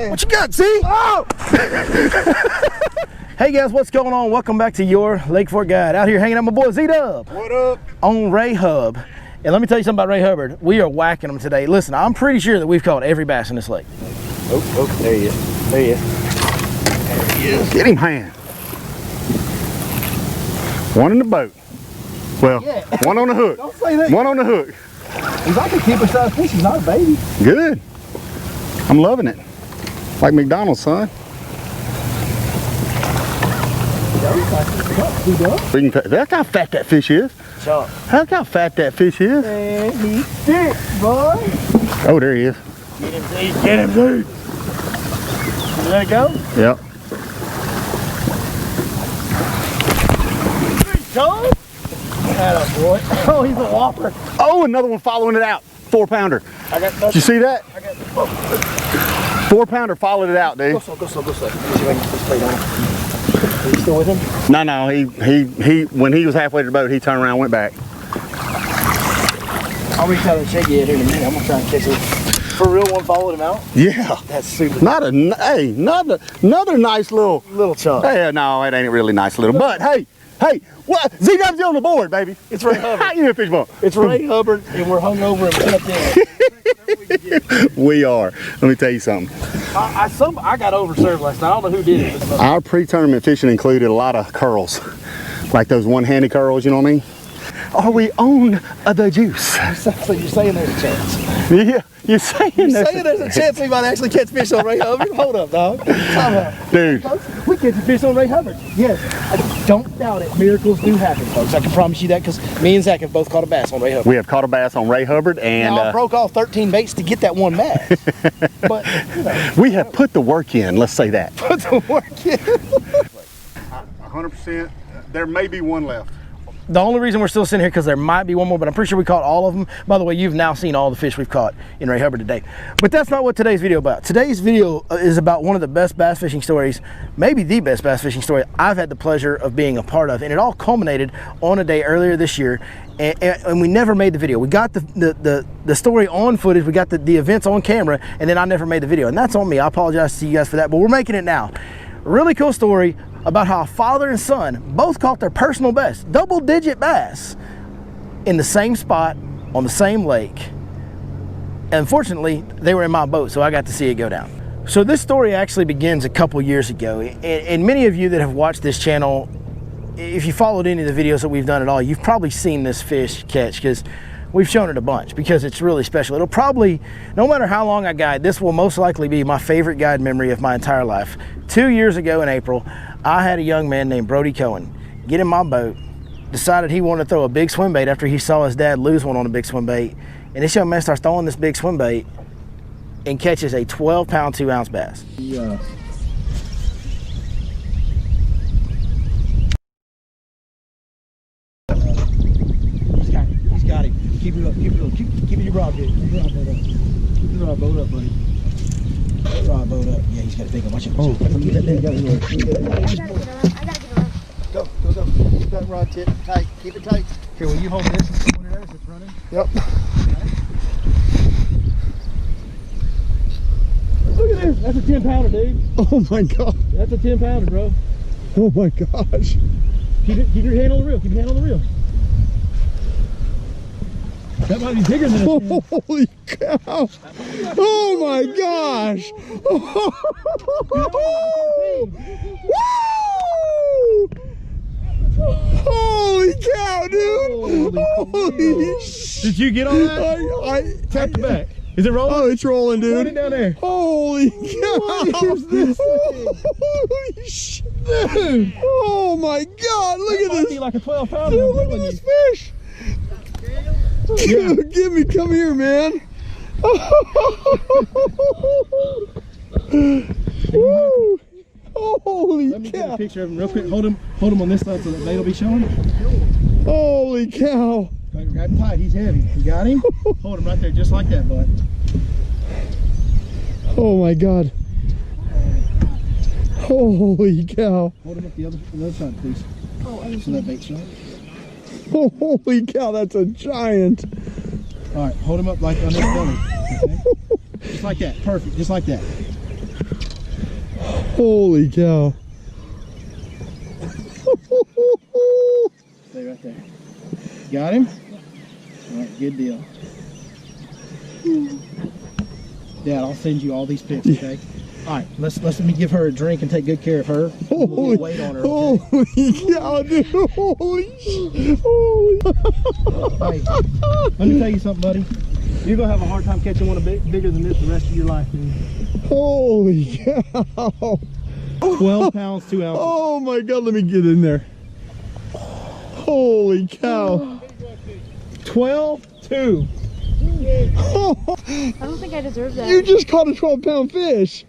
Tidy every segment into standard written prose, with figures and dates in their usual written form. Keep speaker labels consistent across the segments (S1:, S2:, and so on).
S1: man.
S2: What you got, Z? Oh! Hey guys, what's going on? Welcome back to your Lake Fork Guide. Out here hanging out with my boy Z-Dub.
S1: What up?
S2: On Ray Hub. And let me tell you something about Ray Hubbard. We are whacking them today. Listen, I'm pretty sure that we've caught every bass in this lake.
S1: Oh, there he is. There he is. There he is.
S3: Get him, hand. One in the boat. Well,
S2: yeah.
S3: One on the hook.
S2: Don't say that.
S3: One on the hook.
S2: He's like a keeper size fish. He's not a baby.
S3: Good. I'm loving it. Like McDonald's, son. Look how fat that fish is.
S2: Chop.
S3: Look how fat that fish is.
S2: Man, he's thick, boy.
S3: Oh, there he is.
S2: Get him, dude. Get him, dude. You let it go?
S3: Yep.
S2: Chop. Atta boy. Oh, he's a whopper.
S3: Oh, another one following it out. 4-pounder.
S2: I got
S3: Did you see that?
S2: I got
S3: 4-pounder followed it out, dude.
S2: Go slow. Let me see if I can get this plate on. Are you still with him?
S3: No, he when he was halfway to the boat, he turned around and went back.
S2: I'll reach out and shake it here in a minute. I'm gonna try and catch it. For real, one followed him out?
S3: Yeah.
S2: That's super.
S3: Another nice little
S2: chunk.
S3: Hey, no, it ain't really nice little. But hey, what? Z-Dub's on the board, baby.
S2: It's Ray Hubbard.
S3: How you a fish ball?
S2: It's Ray Hubbard, and we're hungover and kept in.
S3: We are. Let me tell you something.
S2: I got overserved last night. I don't know who did it.
S3: Our pre-tournament fishing included a lot of curls, like those one-handed curls. You know what I mean? Are we on the juice?
S2: So you're saying there's a chance?
S3: Yeah, you're saying
S2: there's a chance we might actually catch fish on Ray Hubbard? Hold up, dog. Time out.
S3: Dude.
S2: We catch a fish on Ray Hubbard. Yes. I don't doubt it. Miracles do happen, folks. I can promise you that because me and Zach have both caught a bass on Ray Hubbard.
S3: We have caught a bass on Ray Hubbard, and
S2: now, I broke off 13 baits to get that one bass. But, you know.
S3: We have put the work in, let's say that.
S2: Put the work in.
S3: 100%. There may be one left.
S2: The only reason we're still sitting here because there might be one more, but I'm pretty sure we caught all of them. By the way, you've now seen all the fish we've caught in Ray Hubbard today. But that's not what today's video is about. Today's video is about one of the best bass fishing stories, maybe the best bass fishing story I've had the pleasure of being a part of. And it all culminated on a day earlier this year, and we never made the video. We got the story on footage, we got the events on camera, and then I never made the video. And that's on me. I apologize to you guys for that, but we're making it now. Really cool story about how a father and son both caught their personal best, double-digit bass, in the same spot on the same lake. Unfortunately, they were in my boat, so I got to see it go down. So this story actually begins a couple years ago, and many of you that have watched this channel, if you followed any of the videos that we've done at all, you've probably seen this fish catch because we've shown it a bunch because it's really special. It'll probably, no matter how long I guide, this will most likely be my favorite guide memory of my entire life. 2 years ago in April, I had a young man named Brody Cohen get in my boat, decided he wanted to throw a big swim bait after he saw his dad lose one on a big swim bait. And this young man starts throwing this big swim bait and catches a 12-pound, 2-ounce bass. Yeah. He's got him. Keep it up, keep it up. Keep your rod, dude. Keep your rod boat up. Keep your rod boat up, buddy. Keep your rod boat up. Yeah, he's got a big one. Watch it. Oh, keep that thing going. I gotta get around. Go. Keep that rod tip tight. Keep it tight. Here, will you hold this and point it at us? It's running. Yep. Look at this. That's a 10-pounder, dude.
S3: Oh my God.
S2: That's a 10-pounder, bro.
S3: Oh my gosh.
S2: Keep your hand on the reel. Keep your hand on the reel. That might be bigger than a 10.
S3: Holy cow. Oh my gosh. Woo! Holy cow, dude. Holy shit.
S2: Did you get on that? Tap the back. Is it rolling?
S3: Oh, it's rolling, dude.
S2: Put it down there.
S3: Holy cow.
S2: Here's this thing.
S3: Holy shit. Dude. Oh my God. Look at this.
S2: Be like a 12-pounder.
S3: Dude, look at this fish. Dude, come here, man. Woo. Holy
S2: Let me
S3: cow.
S2: get a picture of him real quick. Hold him on this side so the bait will be showing.
S3: Holy cow.
S2: Grab him tight. He's heavy. You got him? Hold him right there just like that, bud.
S3: Oh my God. Holy cow.
S2: Hold him up the other side, please. Oh, so that bait's showing.
S3: Holy cow, that's a giant.
S2: All right, hold him up like under the belly. Okay? Just like that. Perfect. Just like that.
S3: Holy cow.
S2: Stay right there. Got him? All right, good deal. Dad, I'll send you all these pics, okay? All right, let me give her a drink and take good care of her. We'll wait on her. Okay?
S3: Holy cow, dude. Holy.
S2: Hey, let me tell you something, buddy. You're gonna have a hard time catching one a bit bigger than this the rest of your life, dude.
S3: Holy cow.
S2: 12 pounds, 2 ounces.
S3: Oh my God, let me get in there. Holy cow.
S2: 12, 2.
S4: I don't think I deserve that.
S3: You just caught a 12-pound fish.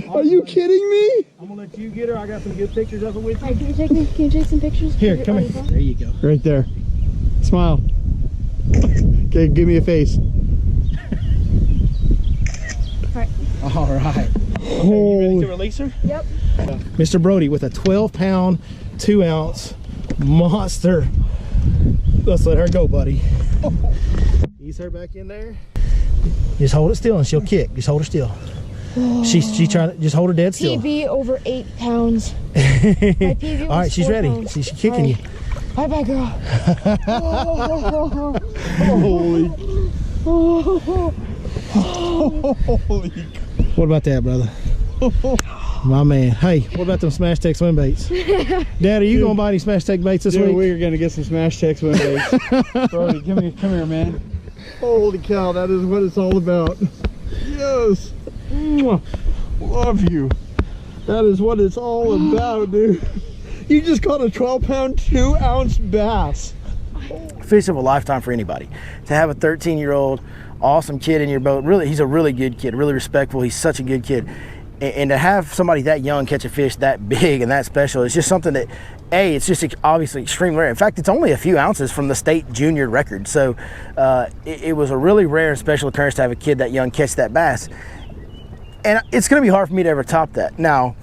S3: Are you kidding me?
S2: I'm gonna let you get her. I got some good pictures of her with you.
S4: Hey, can you take some pictures?
S2: Here, come here. There you go.
S3: Right there. Smile. Okay, give me a face.
S2: All right. You ready to release her?
S4: Yep.
S2: Mr. Brody with a 12-pound, 2-ounce monster. Let's let her go, buddy. Ease her back in there. Just hold it still and she'll kick. Just hold her still. She's trying to just hold her dead still.
S4: PB over 8 pounds. My PB was
S2: all right, she's
S4: 4
S2: ready.
S4: pounds.
S2: She's kicking you.
S4: Bye bye, girl.
S3: Holy. Holy.
S2: What about that, brother? My man. Hey, what about them Smash Tech swim baits? Dad, are you gonna buy any Smash Tech baits this week?
S1: We're gonna get some Smash Tech swim baits. Brody, come here, man.
S3: Holy cow, that is what it's all about. Yes. Mwah. Love you. That is what it's all about, dude. You just caught a 12-pound, 2-ounce bass.
S2: Fish of a lifetime for anybody. To have a 13-year-old awesome kid in your boat, really, he's a really good kid, really respectful. He's such a good kid. And to have somebody that young catch a fish that big and that special, it's just something that, it's just obviously extremely rare. In fact, it's only a few ounces from the state junior record. So it was a really rare and special occurrence to have a kid that young catch that bass. And it's gonna be hard for me to ever top that. Now,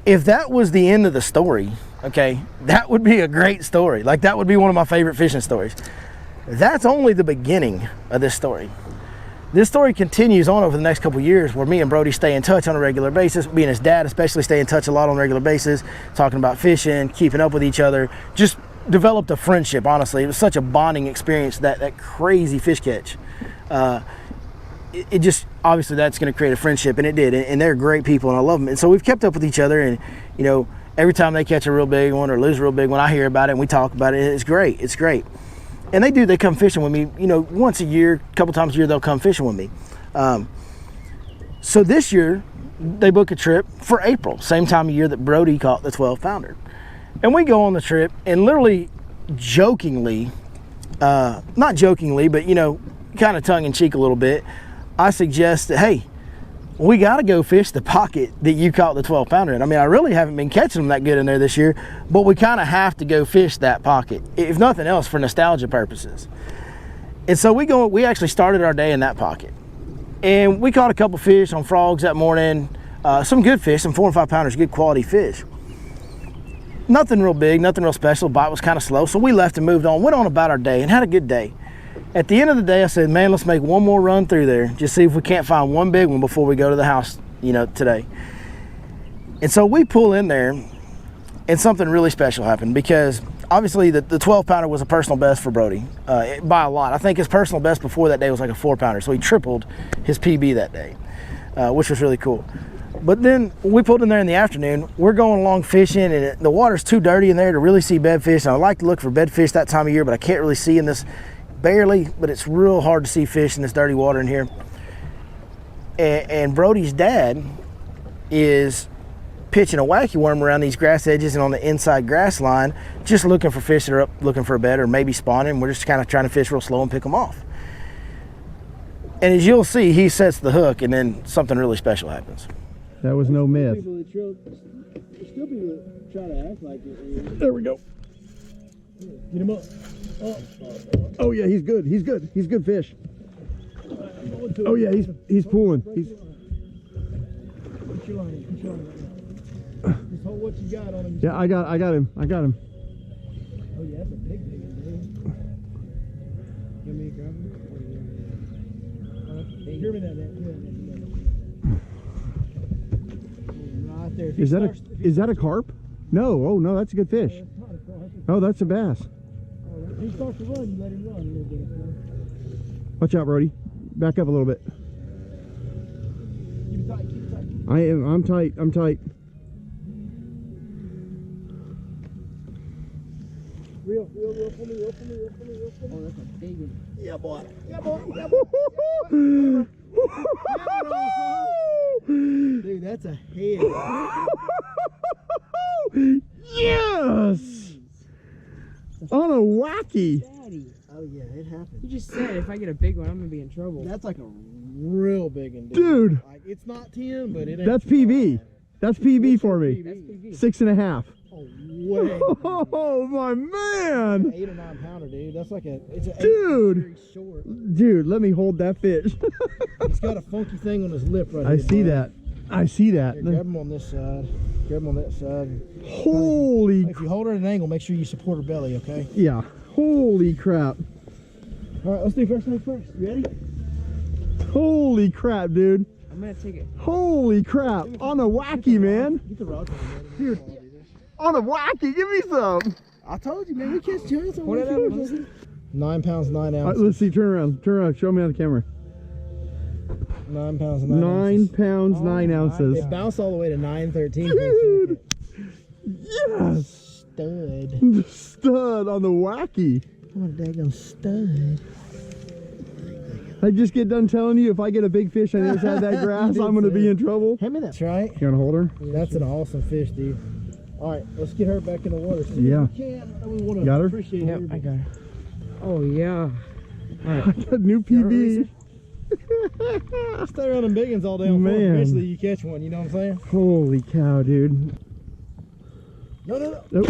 S2: if that was the end of the story, okay, that would be a great story. Like, that would be one of my favorite fishing stories. That's only the beginning of this story. This story continues on over the next couple of years, where me and Brody stay in touch on a regular basis. Me and his dad especially stay in touch a lot on a regular basis, talking about fishing, keeping up with each other. Just developed a friendship, honestly. It was such a bonding experience, that crazy fish catch. It just, obviously that's gonna create a friendship, and it did. And they're great people, and I love them. And so we've kept up with each other, and you know, every time they catch a real big one or lose a real big one, I hear about it and we talk about it. It's great, it's great. And they come fishing with me, you know, once a year, a couple times a year, they'll come fishing with me. So this year, they book a trip for April, same time of year that Brody caught the 12-pounder. And we go on the trip, and literally jokingly, not jokingly, but you know, kind of tongue-in-cheek a little bit, I suggest that, hey, we got to go fish the pocket that you caught the 12-pounder in. I mean, I really haven't been catching them that good in there this year, but we kind of have to go fish that pocket, if nothing else, for nostalgia purposes. And so we actually started our day in that pocket. And we caught a couple fish on frogs that morning, some good fish, some 4 and 5 pounders, good quality fish. Nothing real big, nothing real special. Bite was kind of slow, so we left and moved on, went on about our day and had a good day. At the end of the day, I said, man, let's make one more run through there. Just see if we can't find one big one before we go to the house, you know, today. And so we pull in there, and something really special happened, because obviously the 12-pounder was a personal best for Brody by a lot. I think his personal best before that day was like a 4-pounder, so he tripled his PB that day, which was really cool. But then we pulled in there in the afternoon. We're going along fishing, and the water's too dirty in there to really see bedfish. And I like to look for bedfish that time of year, but I can't really see in this. Barely, but it's real hard to see fish in this dirty water in here. And Brody's dad is pitching a wacky worm around these grass edges and on the inside grass line, just looking for fish that are up looking for a bed or maybe spawning. We're just kind of trying to fish real slow and pick them off. And as you'll see, he sets the hook, and then something really special happens.
S3: That was no myth.
S2: There's still people that try to act like it.
S3: There we go.
S2: Get him up.
S3: Oh yeah, he's good. He's good. He's good fish. Oh yeah, he's pulling. He's.
S2: Put your line in. Put your line right now. Just hold what you got on him.
S3: Yeah, I got him. I got him.
S2: Oh yeah, that's a big one, dude. Give me a grab him. Give me that. Right there. If
S3: Is
S2: he
S3: that
S2: starts-
S3: is that a carp? No. Oh no, that's a good fish.
S2: It's not a carp.
S3: Oh, that's a bass.
S2: If he starts to run, you let him run a little bit.
S3: Watch out, Brody. Back up a little bit.
S2: Keep it tight, keep it tight.
S3: I'm tight. I'm tight.
S2: Real for me, real for me, real for me, real for me.
S5: Oh, that's a big one.
S2: Yeah, boy. Yeah, boy. Yeah, boy. Dude, that's a head.
S3: Yes! On a wacky.
S5: Daddy,
S2: Oh, yeah, it happened.
S5: you just said if I get a big one, I'm gonna be in trouble.
S2: That's like a real big one,
S3: Dude.
S2: Like, it's not 10, but it ain't.
S3: That's PB. That's PB for me.
S5: That's PV.
S3: 6.5.
S2: Oh, way.
S3: Oh my man.
S2: 8 or 9 pounder, dude. That's like it's an 8.
S3: Dude.
S2: Very short.
S3: Dude, let me hold that fish.
S2: He's got a funky thing on his lip right
S3: I
S2: here.
S3: see
S2: bud.
S3: that. I see that.
S2: Here, grab him on this side. Grab him on that side.
S3: Holy,
S2: If you hold her at an angle, make sure you support her belly, okay?
S3: yeah. Holy crap.
S2: All right, let's do first thing first. You ready?
S3: Holy crap, dude.
S5: I'm gonna take it.
S3: Holy crap. On a wacky, man.
S2: Get the rod.
S3: Here. On a wacky. Give me some.
S2: I told you, man. We catch giants on
S5: What did I
S2: weekends.
S5: lose?
S2: 9 pounds, 9
S3: All right,
S2: ounces.
S3: let's see. Turn around. Turn around. Show me on the camera.
S2: 9 pounds, 9
S3: 9
S2: ounces.
S3: pounds, 9 ounces.
S2: It bounced all the way to 913.
S3: Dude. Yes.
S2: Stud.
S3: Stud on the wacky.
S2: What a daggone stud.
S3: I just get done telling you if I get a big fish on the other side of that grass,
S2: did
S3: I'm going to
S2: say
S3: be
S2: it.
S3: in trouble.
S2: Hand me that. That's right.
S3: You want to hold her?
S2: That's an awesome fish, dude. All right, let's get her back in the water. See
S3: Yeah.
S2: if we can. We want to
S3: Got her?
S2: appreciate
S5: Yep,
S2: her.
S5: I got it. Oh yeah.
S3: New PB.
S2: Stay around them big ones all day on
S3: Man.
S2: fork. Eventually you catch one, you know what I'm saying?
S3: Holy cow, dude.
S2: No, no, no.
S3: Nope.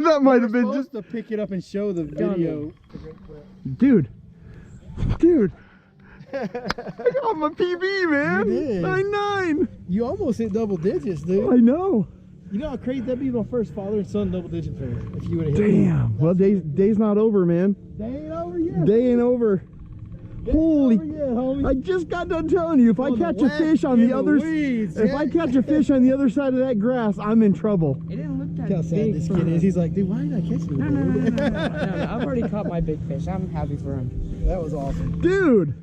S3: That might have been
S2: Supposed
S3: just...
S2: to pick it up and show the video.
S3: Dude. Dude. I got my PB, man.
S2: You did.
S3: 9-9.
S2: You almost hit double digits, dude.
S3: I know.
S2: You know how crazy that'd be? My first father and son double digit pair. If you would have hit me.
S3: Damn. Well, day's not over, man.
S2: They ain't over yet.
S3: Day ain't over. Holy.
S2: Over yet, homie.
S3: I just got done telling you, if I
S2: On the
S3: catch a
S2: whack
S3: fish on
S2: in
S3: the other...
S2: weeds,
S3: If
S2: Jack.
S3: I catch a fish on the other side of that grass, I'm in trouble.
S5: It didn't look that
S2: Look how sad
S5: big.
S2: this
S5: for
S2: kid
S5: him.
S2: is. He's like, dude, why did I catch you?
S5: No, I've already caught my big fish. I'm happy for him.
S2: That was awesome.
S3: Dude.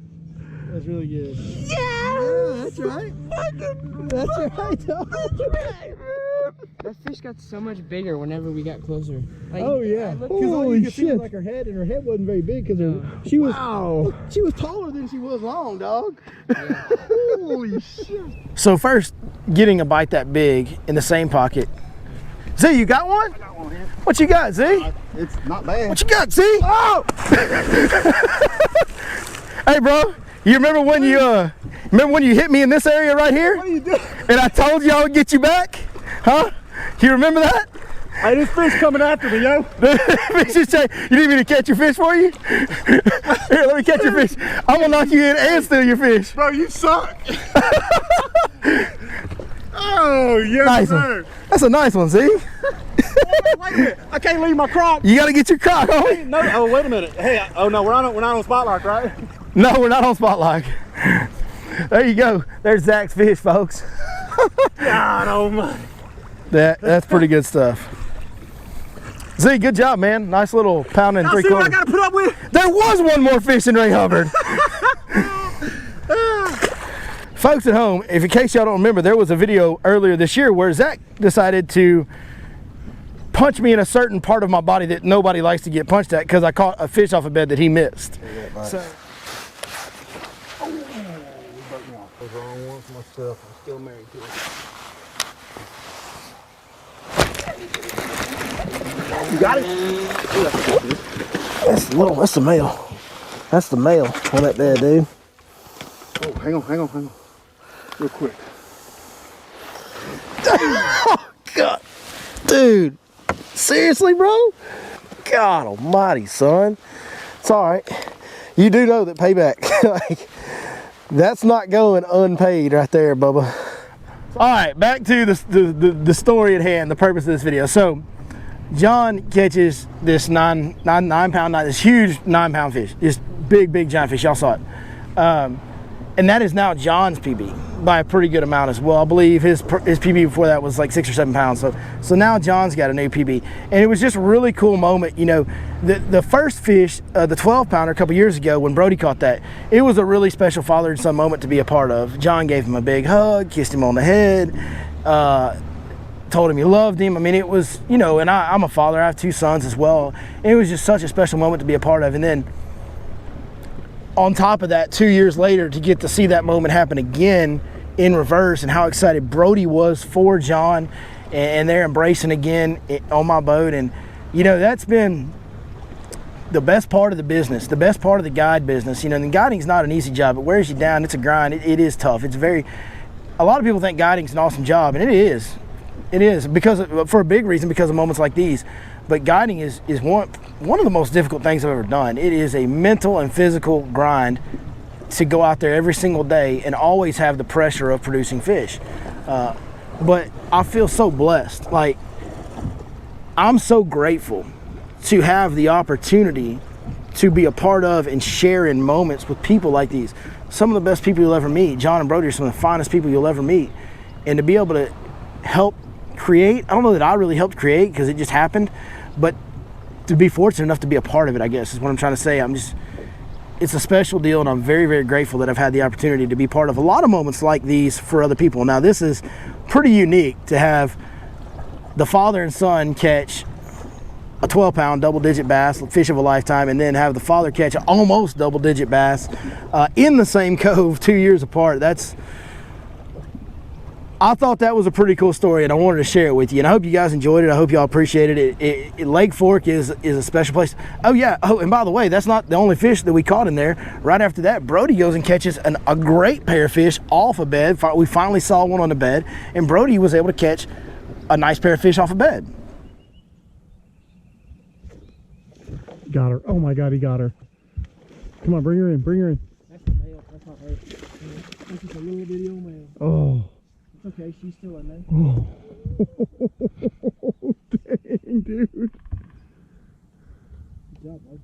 S2: That was really good.
S3: Yeah,
S2: that's right. That's right, dog.
S5: That fish got so much bigger whenever we got closer. Like,
S2: Oh yeah,
S5: I looked-
S2: because all
S3: Holy
S2: you could see was
S3: shit.
S2: like her head, and her head wasn't very big because
S5: No.
S2: she was
S3: Wow.
S2: she was taller than she was long, dog.
S3: Holy shit.
S2: So first, getting a bite that big in the same pocket. Z, you got one?
S1: I got one here.
S2: What you got, Z?
S1: It's not bad.
S2: What you got, Z? Oh! Hey, bro, you remember when you hit me in this area right here?
S1: What are you doing?
S2: And I told you I would get you back? Huh? You remember that?
S1: Hey, this fish coming after me, yo.
S2: Fish is say, you need me to catch your fish for you? Here, let me catch your fish. I'm gonna knock you in and steal your fish.
S1: Bro, you suck. Oh, yes,
S2: Nice
S1: sir.
S2: one. That's a nice one, Z.
S1: Wait a minute. I can't leave my crock.
S2: You gotta get your crock, homie.
S1: No, oh, wait a minute. Hey, oh no, we're not on Spotlight, right?
S2: No, we're not on Spotlight. There you go. There's Zach's fish, folks.
S1: God almighty.
S2: That's pretty good stuff. Z, good job, man. Nice little pound and
S1: Y'all
S2: three
S1: see what I
S2: quarters.
S1: gotta put up with?
S2: There was one more fish in Ray Hubbard. Folks at home, if in case y'all don't remember, there was a video earlier this year where Zach decided to punch me in a certain part of my body that nobody likes to get punched at because I caught a fish off a bed that he missed. So,
S1: I'm still married to it. You got it?
S2: that's the male. That's the male on that bed, dude.
S1: Oh, hang on. Real quick.
S2: God, dude, seriously, bro? God almighty, son. It's all right. You do know that payback, like, that's not going unpaid right there, Bubba. All right, back to the story at hand, the purpose of this video. So, John catches this nine pound, this huge 9 pound fish, this big giant fish. Y'all saw it. And And that is now John's PB by a pretty good amount as well. I believe his PB before that was like 6 or 7 pounds. So now John's got a new PB. And it was just a really cool moment. You know, the first fish, the 12 pounder a couple years ago when Brody caught that, it was a really special father and son moment to be a part of. John gave him a big hug, kissed him on the head, told him he loved him. I mean, it was, you know, and I'm a father, I have 2 sons as well. It was just such a special moment to be a part of. And then on top of that, 2 years later, to get to see that moment happen again in reverse, and how excited Brody was for John, and they're embracing again on my boat. And you know, that's been the best part of the business, the best part of the guide business. You know, and guiding's not an easy job. It wears you down. It's a grind. It is tough. It's very, a lot of people think guiding's an awesome job, and it is. It is, because for a big reason, because of moments like these. But guiding is one of the most difficult things I've ever done. It is a mental and physical grind to go out there every single day and always have the pressure of producing fish. But I feel so blessed. Like, I'm so grateful to have the opportunity to be a part of and share in moments with people like these. Some of the best people you'll ever meet. John and Brody are some of the finest people you'll ever meet. And to be able to help create, I don't know that I really helped create because it just happened, but to be fortunate enough to be a part of it, I guess, is what I'm trying to say. It's a special deal, and I'm very, very grateful that I've had the opportunity to be part of a lot of moments like these for other people. Now, this is pretty unique to have the father and son catch a 12-pound double-digit bass, fish of a lifetime, and then have the father catch an almost double-digit bass in the same cove 2 years apart. I thought that was a pretty cool story, and I wanted to share it with you. And I hope you guys enjoyed it. I hope y'all appreciated it. Lake Fork is a special place. Oh yeah. Oh, and by the way, that's not the only fish that we caught in there. Right after that, Brody goes and catches a great pair of fish off a bed. We finally saw one on the bed, and Brody was able to catch a nice pair of fish off a bed.
S3: Got her. Oh my God, he got her. Come on, bring her in. Bring her in.
S5: That's the male. That's not her. That's just a little video male.
S3: Oh.
S5: It's okay. She's still in there.
S3: Oh. Dang, dude.
S5: Good job, bud.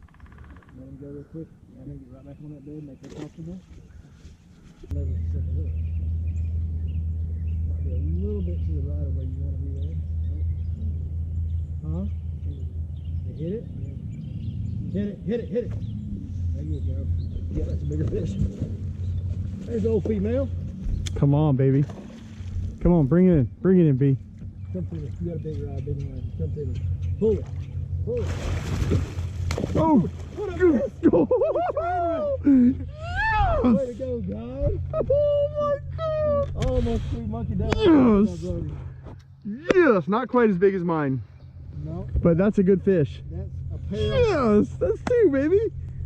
S5: Let him go real quick. Yeah, I'm gonna get right back on that bed, make her comfortable. Let her sit a little. Might be a little bit to the right of where you want to be there. Huh? You hit it? Hit it, hit it, hit it. There you go. Yeah, that's a bigger fish. There's the old female.
S3: Come on, baby. Come on, bring it in. Bring it in, B.
S5: Come through it. You got a big rod, big line. Come through it. Pull it. Pull it.
S3: Oh!
S5: What a
S3: Good.
S5: fish!
S3: Yes!
S5: Way to go, guys.
S3: Oh my God!
S5: Almost sweet monkey down.
S3: Yes! Yes! Not quite as big as mine,
S5: No,
S3: but that's a good fish.
S5: that's a pair.
S3: Yes! That's 2, baby!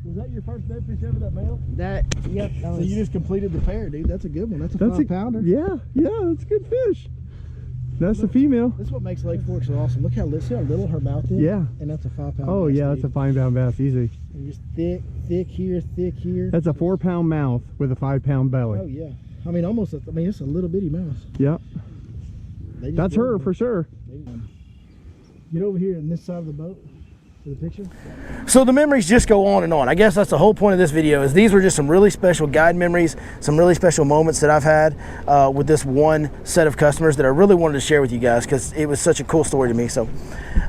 S5: Was that your first dead fish ever, that male?
S4: Yep.
S5: So you just completed the pair, dude. That's a good one. That's a
S3: That's
S5: 5-pounder.
S3: Yeah, that's a good fish. That's the female.
S5: This is what makes Lake Fork so awesome. Look how little her mouth is.
S3: Yeah.
S5: And that's a 5-pound.
S3: Oh
S5: bass,
S3: yeah,
S5: dude.
S3: that's a 5-pound bass, easy.
S5: And just thick here, thick here.
S3: That's a 4-pound mouth with a 5-pound belly.
S5: Oh yeah. I mean, almost. It's a little bitty mouse.
S3: Yep.
S5: They just
S3: That's
S5: go
S3: her
S5: in.
S3: for sure.
S5: Get over here on this side of the boat for the picture.
S2: So the memories just go on and on. I guess that's the whole point of this video, is these were just some really special guide memories, some really special moments that I've had with this one set of customers that I really wanted to share with you guys, because it was such a cool story to me. So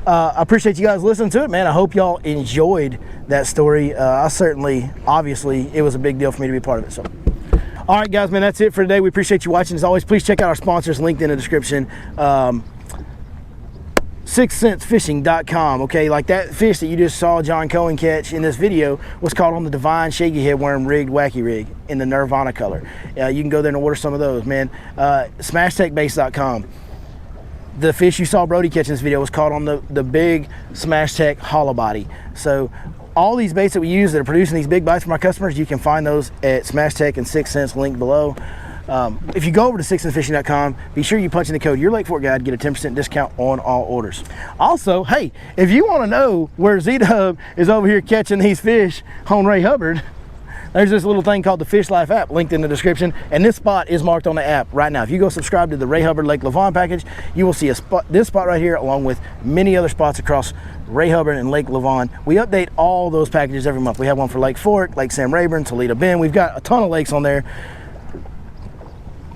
S2: I appreciate you guys listening to it, man. I hope y'all enjoyed that story. I certainly, obviously, it was a big deal for me to be a part of it. So, all right, guys, man, that's it for today. We appreciate you watching. As always, please check out our sponsors linked in the description. 6centsfishing.com. Okay, like that fish that you just saw John Cohen catch in this video was caught on the Divine Shaggy Headworm rigged wacky rig in the Nirvana color. You can go there and order some of those, man. SmashTechBase.com. The fish you saw Brody catch in this video was caught on the big Smash Tech hollow body. So all these baits that we use that are producing these big bites for my customers, you can find those at Smash Tech and 6 Cents, link below. If you go over to 6centsfishing.com, be sure you punch in the code Your Lake Fork Guide, get a 10% discount on all orders. Also, hey, if you want to know where Z-Dub is over here catching these fish on Ray Hubbard, there's this little thing called the Fish Life app linked in the description, and this spot is marked on the app right now. If you go subscribe to the Ray Hubbard Lake Lavon package, you will see this spot right here, along with many other spots across Ray Hubbard and Lake Lavon. We update all those packages every month. We have one for Lake Fork, Lake Sam Rayburn, Toledo Bend. We've got a ton of lakes on there.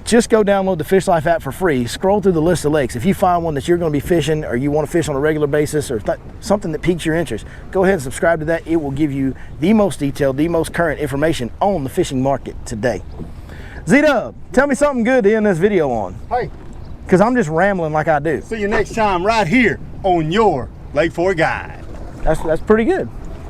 S2: just go download the Fish Life app for free. Scroll through the list of lakes. If you find one that you're going to be fishing, or you want to fish on a regular basis, or something that piques your interest, go ahead and subscribe to that. It will give you the most detailed, the most current information on the fishing market today. Z-Dub, tell me something good to end this video on,
S3: Hey,
S2: because I'm just rambling like I do.
S3: see you next time right here on your Lake Fork Guide.
S2: That's pretty good.